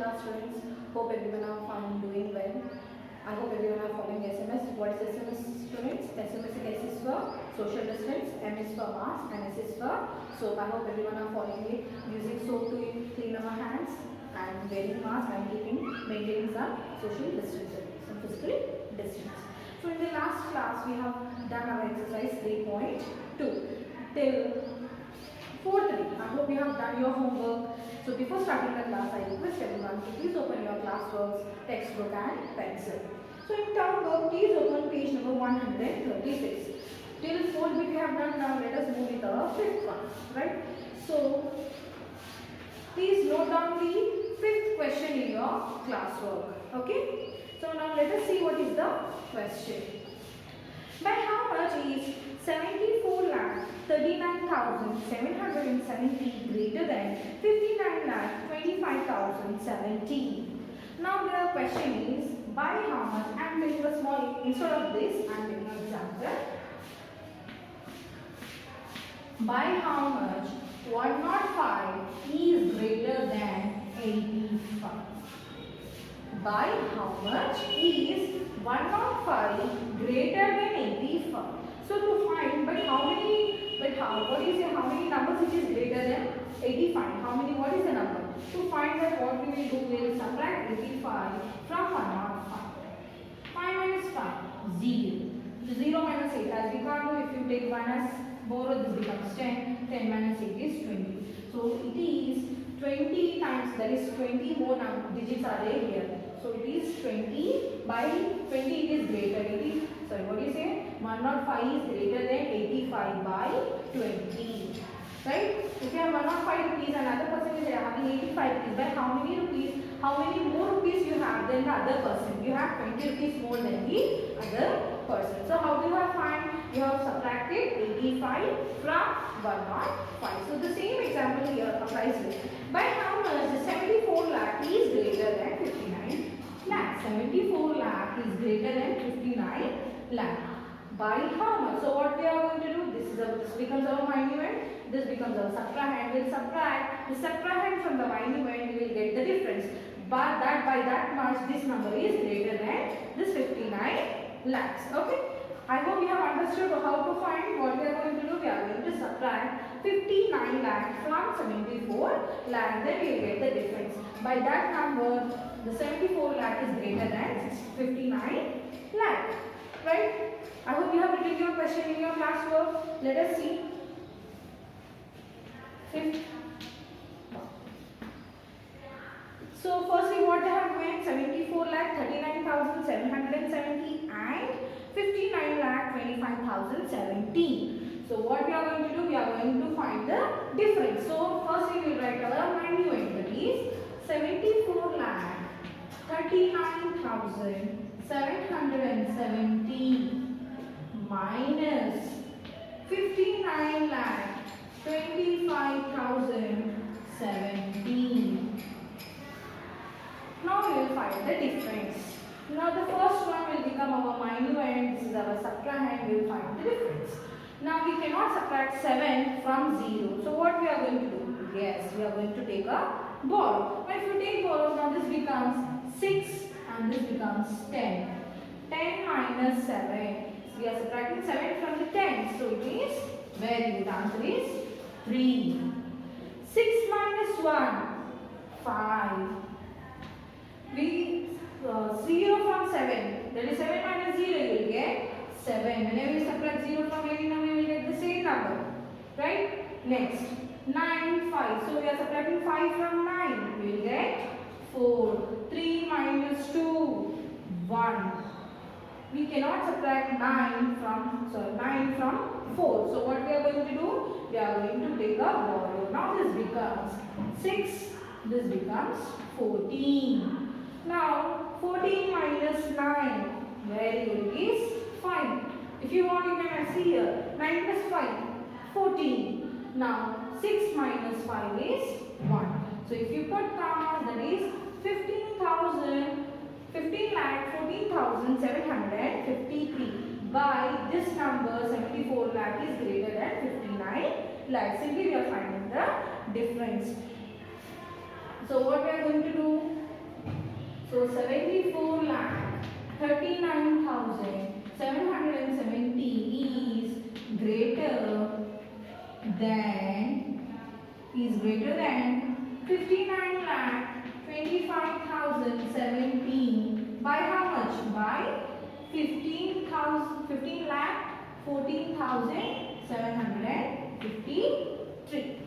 class students. Hope everyone are fine, doing well. I hope everyone are following SMS. What is SMS, students? SMS is for social distance, M is for mask, and S is for soap. I hope everyone are following it. Using soap to clean our hands and wearing mask and maintaining some social distance, some physical distance. So in the last class we have done our exercise 3.2 till 4.3. I hope you have done your homework. So before starting the class, I request everyone to please open your classworks, textbook and pencil. So in term work, please open page number 136. Till 4th bit we have done. Now let us move with the 5th one. Right? So please note down the 5th question in your classwork. Okay? So now let us see what is the question. By how much is 74,39,770 greater than 59,25,017? Now the question is by how much? I am taking a small, instead of this I am taking an example. By how much 105 is greater than 85? By how much is 105 greater than 85? So to find, how many numbers it is greater than 85? What is the number? To find that, what we will do, we will subtract 85 from 105. 5 minus 5, 0. 0 minus 8, as we can't do, if you take 1 as more, this becomes 10. 10 minus 8 is 20. So it is 20 times, that is 20 more digits are there here. So it is 20 by 20 it is greater. What do you say? 105 is greater than 85 by 20. Right? If you have 105 rupees and another person is having 85 rupees, by how many more rupees you have than the other person? You have 20 rupees more than the other person. So how do you have find? You have subtracted 85 from 105. So the same example here applies here. By how much the 74 lakh is greater than 59 lakh? 74 lakh is greater than 59 lakh. By how much? So what we are going to do? This becomes our minuend. This becomes our subtrahend. We will subtract the subtrahend from the minuend. We will get the difference. But by that much, this number is greater than this 59 lakhs. Okay. I hope you have understood how to find. What we are going to do? We are going to subtract 59 lakh from 74 lakh. Then we will get the difference. By that number, the 74 lakh is greater than 59 lakh. Right? I hope you have written your question in your classwork. Let us see. So firstly, what they have given? 74 lakh 39,770 and 59 lakh 25,017. So what we are going to do? We are going to find the difference. So firstly, we will write our minuend, that is 74 lakh 39,770 minus 59 lakh 25,017. Now we will find the difference. Now the first one will become our minuend. This is our subtrahend. We will find the difference. Now we cannot subtract 7 from 0. So what we are going to do? Yes, we are going to take a borrow. Now if you take borrow, now this becomes 6 and this becomes 10. 10 minus 7. We are subtracting 7 from the 10. So it is, very good, answer is 3. 6 minus 1, 5. We 0 from 7. That is 7 minus 0, you will get 7. Whenever we subtract 0 from any number, we will get the same number. Right? Next, 9, 5. So we are subtracting 5 from 9. We will get 4. 3 minus 2, 1. We cannot subtract 9 from 4. So what we are going to do? We are going to take a borrow. Now this becomes 6. This becomes 14. Now 14 minus 9. Very good, is 5. If you want, you can see here. 9 plus 5, 14. Now 6 minus 5 is 1. So if you put commas, that is 14,753. By this number, 74 lakh is greater than 59 lakh. Simply we are finding the difference. So what we are going to do? So 74 lakh 39,770 is greater than 59 lakh 25,017 by how much? By 15 lakh 14,753.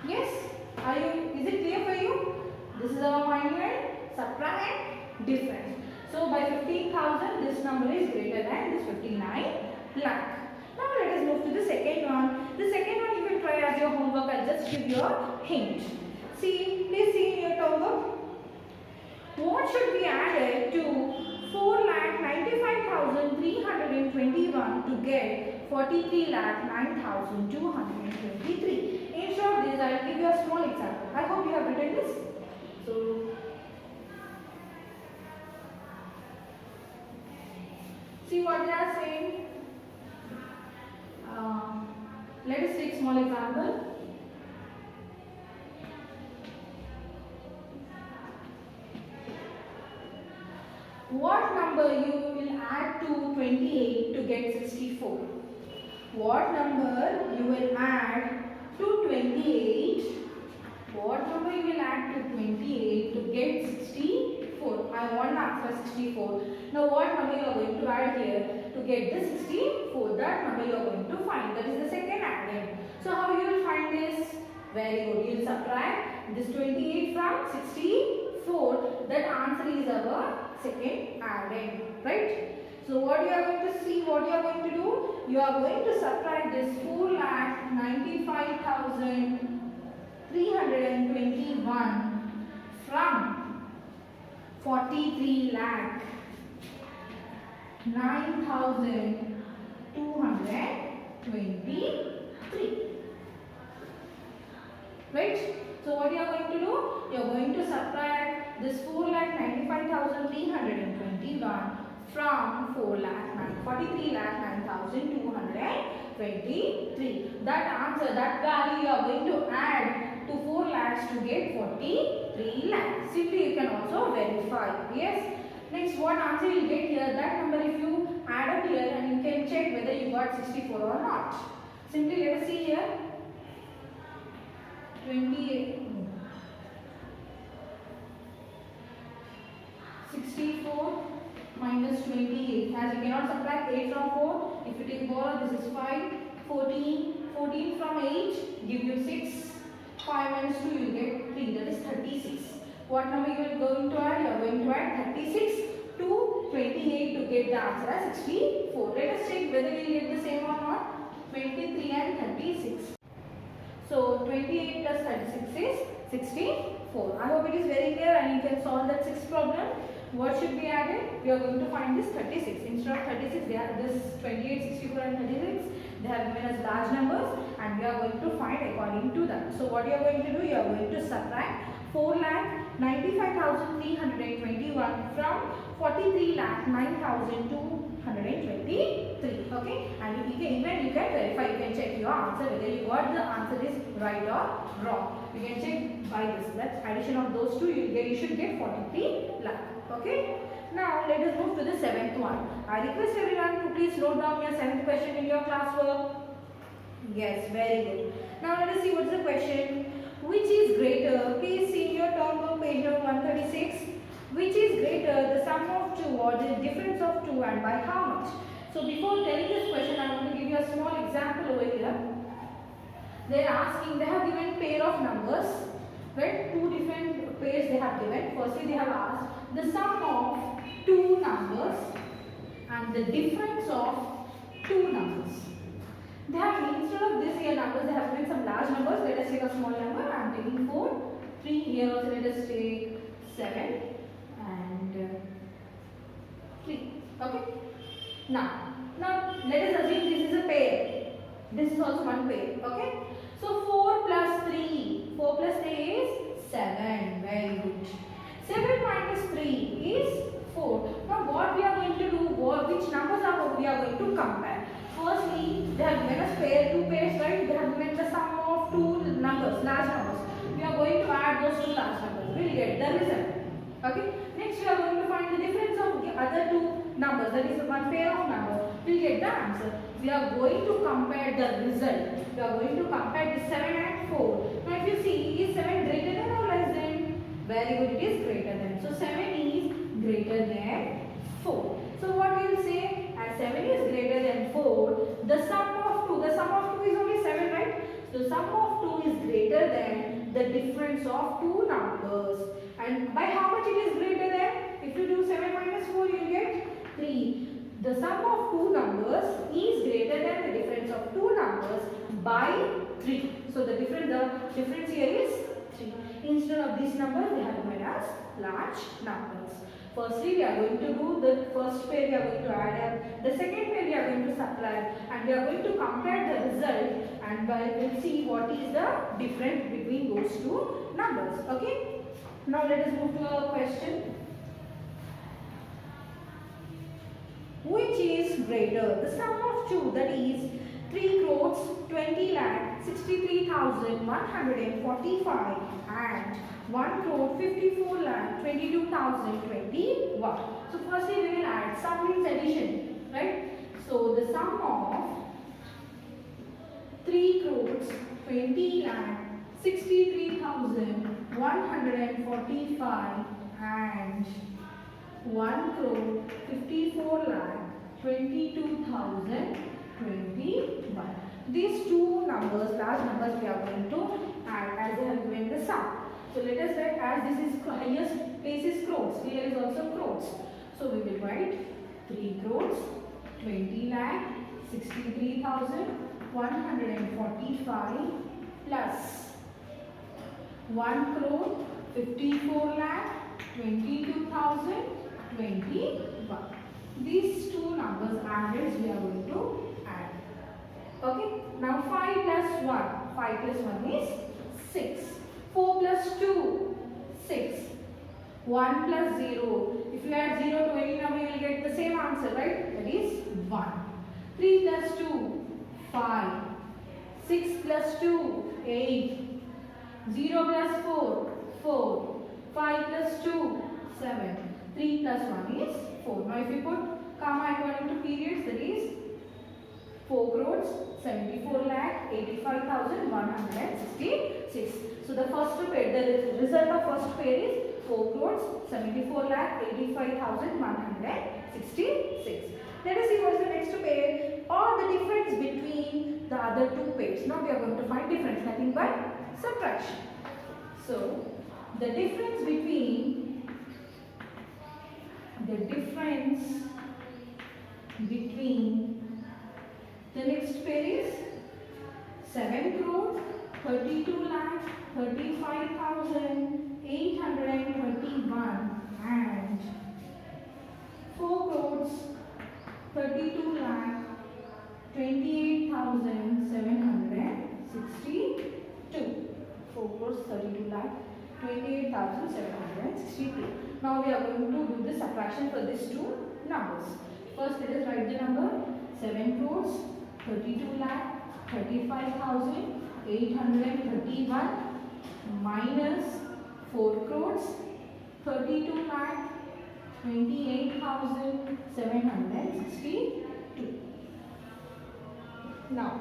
Yes, is it clear for you? This is our manual, subtract and difference. So by 15,000 this number is greater than this 59 lakh. Now let us move to the second one. The second one you will try as your homework. I'll just give you a hint. Please see in your homework. What should be added to 4,95,321 to get 43,09,223? Instead of this, I will give you a small example. I hope you have written this. So, see what they are saying. Let us take small example. What number you will add to 28 to get 64? What number you will add to 28? What number you will add to 28 to get 64? I want to answer 64. Now what number you are going to add here to get the 64? That number you are going to find. That is the second added. So how you will find this? Very good. You will subtract this 28 from 64. That answer is our second added, right? So what you are going to see, what you are going to do, you are going to subtract this 4,95,321 from 43,09,223, right? So what you are going to do, you are going to subtract this 4,95,321 from 43,09,223. That answer, that value you are going to add to 4 lakhs to get 43 lakhs. Simply you can also verify. Yes. Next, what answer you will get here? That number if you add up here and you can check whether you got 64 or not. Simply let us see here. 28. 64 minus 28. As you cannot subtract 8 from 4. If you take 4, this is 5. 14. 14 from 8 give you 6. 5 minus 2 you will get 3. That is 36. What number you are going to add? You are going to add 36 to 28 to get the answer as 64. Let us check whether we will get the same or not. 23 and 36. So 28 plus 36 is 64. I hope it is very clear and you can solve that 6th problem. What should be added? We are going to find this 36. Instead of 36, they are this 28, 64 and 36. They have given us large numbers and we are going to find according to that. So what you are going to do? You are going to subtract 4,95,321 from 43,09,223. Okay, and you can verify. You can check your answer whether you got the answer is right or wrong. You can check by this. That addition of those two, you should get 43 lakh. Okay. Now let us move to the 7th one. I request everyone to please note down your 7th question in your classwork. Yes, very good. Now let us see what is the question. Which is greater? Please see your term book page number 136. Which is greater, the sum of 2 or the difference of 2 and by how much? So before telling this question, I want to give you a small example over here. They are asking, they have given pair of numbers, right? 2 different pairs they have given. Firstly, they have asked the sum of 2 numbers and the difference of 2 numbers. They have, instead of this here numbers, they have given some large numbers. Let us take a small number. I am taking 4. 3 here also let us take 7 and 3. Okay. Now let us assume this is a pair. This is also one pair. Okay. So 4 plus 3. 4 plus 3 is 7. Very good. 7 minus 3 is 4. Now what we are going to do? Which numbers are we are going to compare? Firstly, they have given us pair, 2 pairs, right? They have given the sum of 2 numbers, large numbers. We are going to add those 2 large numbers. We will get the result. Okay. Next we are going to find the difference of the other two numbers. That is one pair of numbers. We'll get the answer. We are going to compare the result. We are going to compare the 7 and 4. Now if you see, is 7 greater than or less than? Very good, it is greater than. So 7 is greater than 4. So what we will say, as 7 is greater than 4, the sum of 2 is only 7, right? So sum of 2 is greater than the difference of two numbers. And by how much it is greater than? If you do 7 minus 4, you will get 3. The sum of two numbers is greater than the difference of two numbers by 3. So the difference here is 3. Instead of these numbers, we have given as large numbers. Firstly, we are going to do the first pair, we are going to add up. The second pair, we are going to subtract. And we are going to compare the result. And we will see what is the difference between those two numbers. Okay? Now let us move to our question. Which is greater? The sum of two, that is 3 crores 20 lakh 63,145 and 1 crore 54 lakh 22,021. So firstly we will add. Sum means addition, right? So the sum of 3 crores 20 lakh 63,145 and 1 crore 54 lakh 22,021. These two numbers, large numbers, we are going to add as they have given the sum. So let us write, as this is highest place is crores, here is also crores. So we will write 3 crores 20 lakh 63,145 plus 1 crore 54 lakh 22,021. These two numbers added we are going to add. Okay. Now 5 plus 1. 5 plus 1 is 6. 4 plus 2, 6. 1 plus 0. If you add 0 to any number, you will get the same answer, right? That is 1. 3 plus 2, 5. 6 plus 2, 8. 0 plus 4, 4. 5 plus 2, 7. 3 plus 1 is 4. Now if you put comma according to periods, that is 4 crores 74 lakh 85,166. So the first pair, the result of first pair is 4 crores 74 lakh 85,166. Let us see what is the next pair or the difference between the other two pairs. Now we are going to find difference, nothing but subtraction. So the difference between the next pair is 7 crore 32 lakh 35,821 and 4 crores 32 lakh 28,762. 4 crores 32 lakh 28,762. Now we are going to do the subtraction for these two numbers. First let us write the number 7 crores 32 lakh 35,831 minus 4 crores 32 lakh 28,762. Now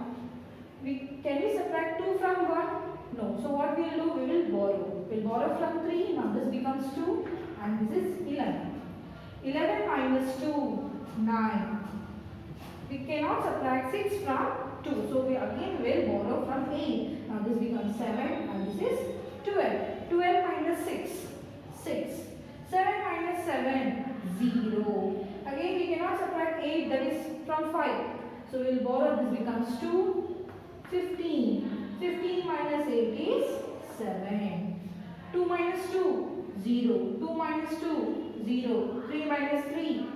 can we subtract 2 from 1? No. So what we will do? We will borrow. We will borrow from 3. Now this becomes 2 and this is 11. 11 minus 2, 9. We cannot subtract 6 from 2. So we again will borrow from 8. Now this becomes 7 and this is 12. 12 minus 6, 6. 7 minus 7, 0. Again we cannot subtract 8, that is from 5. So we will borrow, this becomes 2. 15. 15 minus 8 is 7. 2 minus 2, 0. 2 minus 2, 0. 3 minus 3,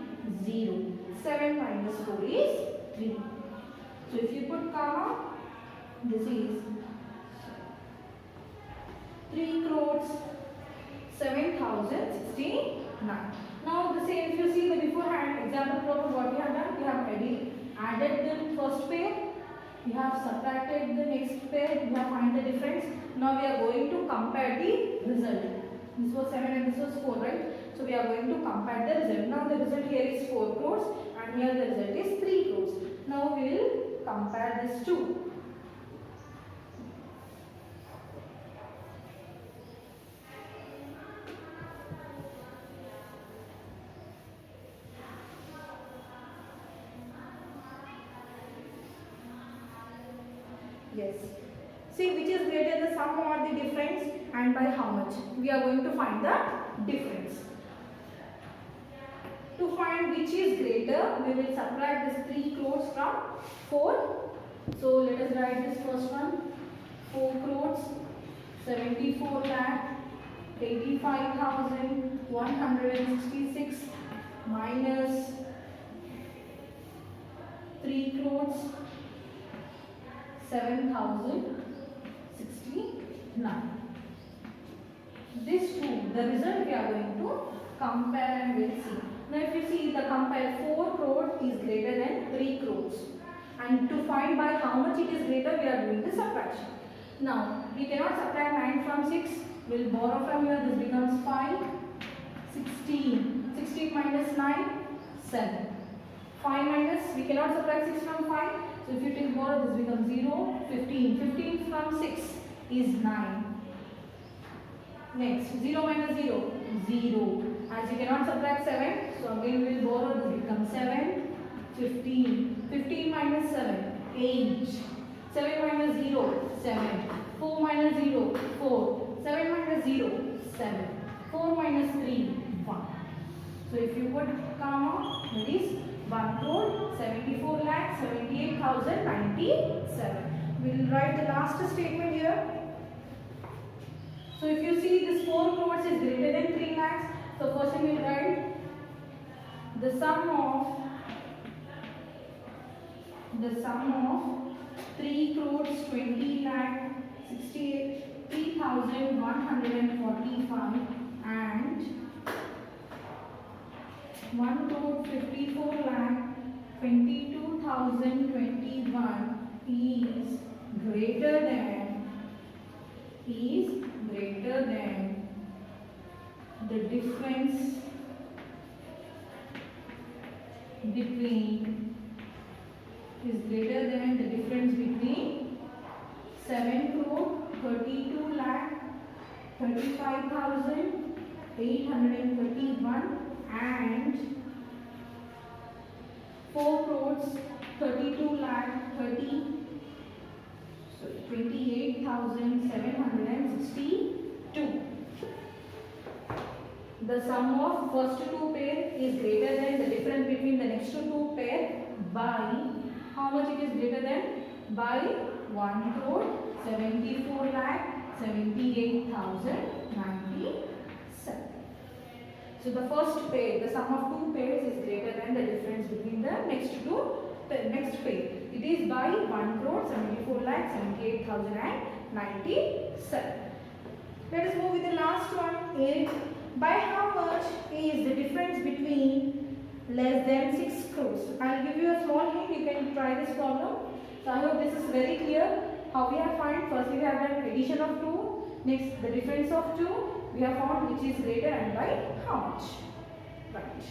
0. 7 minus 4 is 3. So if you put comma, this is 3 crores 7,069. Now the same, if you see the beforehand example problem, what we have done, we have added the first pair, we have subtracted the next pair, we have find the difference. Now we are going to compare the result. This was 7 and this was 4, right? So we are going to compare the result. Now the result here is 4 crores and here the result is 3 crores. Now we will compare these two. Yes. See which is greater, the sum or the difference, and by how much. We are going to find the difference. To find which is greater, we will subtract this 3 crores from 4. So let us write this first one. 4 crores 74 lakh 85,166 minus 3 crores 7,069. These two, the result we are going to compare and we'll see. Now if you see the compare, 4 crores is greater than 3 crores. And to find by how much it is greater, we are doing the subtraction. Now we cannot subtract 9 from 6. We'll borrow from here. This becomes 5, 16. 16 minus 9, 7. 5 minus, we cannot subtract 6 from 5. So if you take borrow, this becomes 0, 15. 15 from 6 is 9. Next, 0 minus 0, 0. As you cannot subtract 7, so again we will borrow, this becomes 7, 15. 15 minus 7, 8. 7 minus 0, 7. 4 minus 0, 4. 7 minus 0, 7. 4 minus 3, 1. So if you put comma, that is 1 crore 74 lakh 78,097. We will write the last statement here. So if you see this 4 crores is greater than 3 lakhs, so first we will write the sum of 3 crores 20 lakh 63,145 and 1 crore 54 lakh 22,021 is greater than the difference between 7 crore 32 lakh 35,831 and 4 crores 32 lakh 28,762. The sum of first two pair is greater than the difference between the next two pair by how much it is greater than? By 1 crore 74 lakh 78,097. So the first pair, the sum of two pairs is greater than the difference between the next pair. It is by 1 crore 74 lakh 78,097. Let us move with the last one. 8. By how much is the difference between less than 6 crores? I'll give you a small hint. You can try this problem. So I hope this is very clear. How we have found? First we have done addition of 2. Next the difference of 2. We have found which is greater and by how much. Right.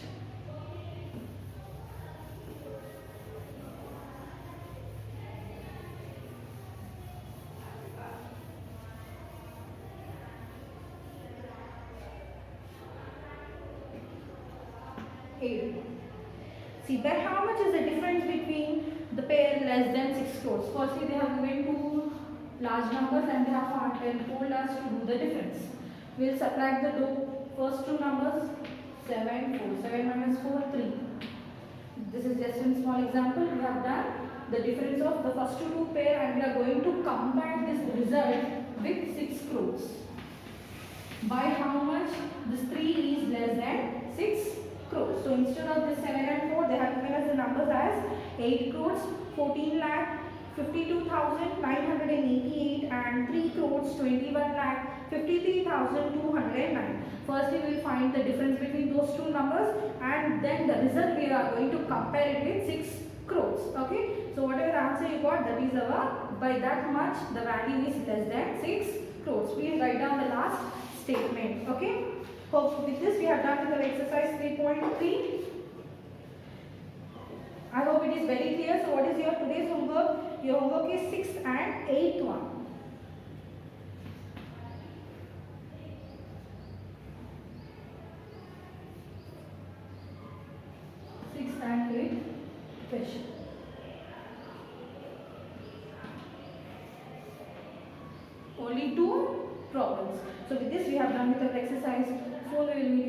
See, by how much is the difference between the pair less than 6 crores? Firstly, they have given two large numbers and they have told us to do the difference. We will subtract the first two numbers. 7, 4. 7 minus 4, 3. This is just a small example. We have done the difference of the first two pair and we are going to combine this result with 6 crores. By how much? This 3 is less than 6 crores. So instead of this 7 and 4, they have given us the numbers as 8 crores, 14 lakh, 52,988 and 3 crores, 21 lakh, 53,209. Firstly, we will find the difference between those two numbers and then the result we are going to compare it with 6 crores. Okay. So whatever answer you got, that is our, by that much the value is less than 6 crores. Please write down the last statement. Okay. Hope with this we have done with our exercise 3.3. I hope it is very clear. So what is your today's homework? Your homework is 6th and 8th one. Sixth and 8th question. Only 2 problems. So with this we have done with our exercise. Soon we will meet.